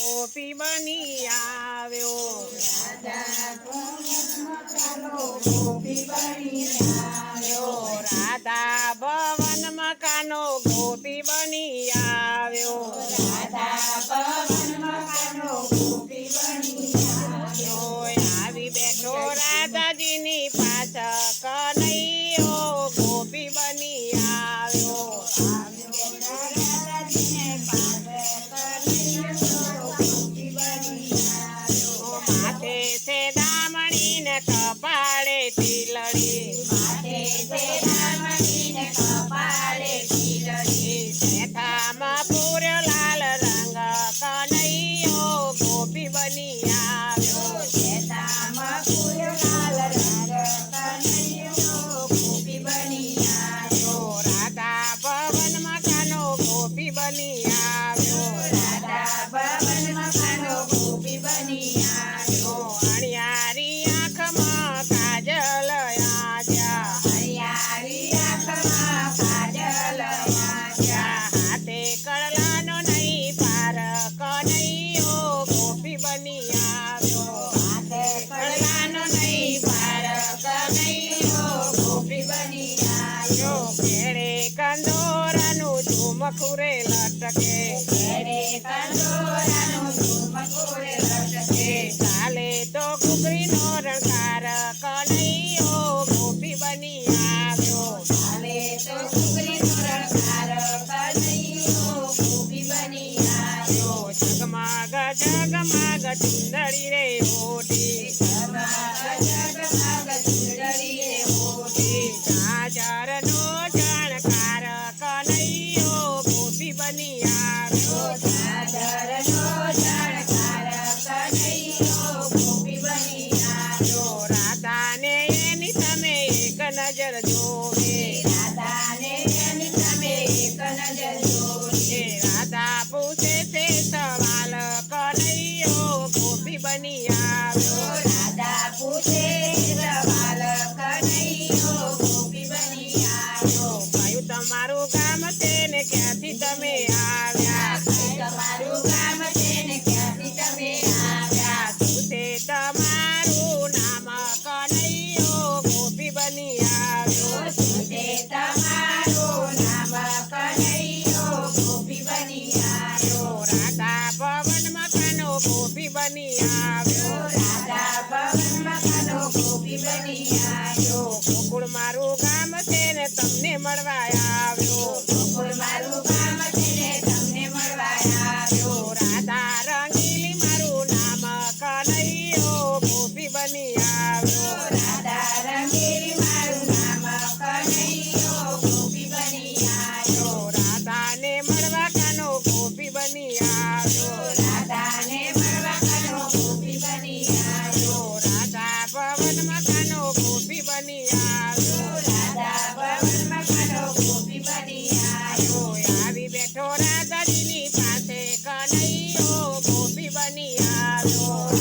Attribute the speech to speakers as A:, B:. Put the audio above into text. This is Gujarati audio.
A: ગોપી બની આવ્યો રાધા ભવન મકાનો ગોપી બની આવ્યો આવી બેઠો રાધાજીની પાછળ કનૈયો ગોપી બની આવ્યો માથે છે દામણી ને કપાળે તિલડી શેઠામાં પૂર્યો લાલ રંગ કનૈયો ગોપી બની આવ્યો રાધા ભવન મકાનો ગોપી બની આવ્યો અણિયારી આંખમાં કાજલ હાથે કડલાનો નહીં પાર કનૈયો ગોપી બની આવ્યો કડલાનો નહીં પાર કનૈયો ગોપી બની આવ્યો કેળે કંદોરાનું ઝુમખું રે લટકે ચાલે તો ઘૂઘરીનો રણકાર કનૈયો ગોપી બની આવ્યો જગમગ જગમગ ચુંદડી રે ઓઢી ગાજરનો ચણકાર કનૈયો ગોપી બની આવ્યો રાધાને એની તમે એક નજર જોવે રાધા પૂછે છે સવાલ કનૈયો ગોપી બની આવ્યો કયું તમારું ગામ છે ને ક્યાંથી તમે આવ્યા શું છે તમારું નામ કનૈયો ગોપી બની આવ્યો રાધા ભવન મકાનો ગોપી બની આવ્યો ગોકુળ મારું ગામ છે ને તમને મળવા આવ્યો રાધા રંગીલી મારું નામ કનૈયો ગોપી બની આવ્યો રાધાને મળવા કાનો ગોપી બની આવ્યો રાધા ભવન મકાનો ગોપી બની આવ્યો આવી બેઠો રાધાજીની પાસે કનૈયો ગોપી બની આવ્યો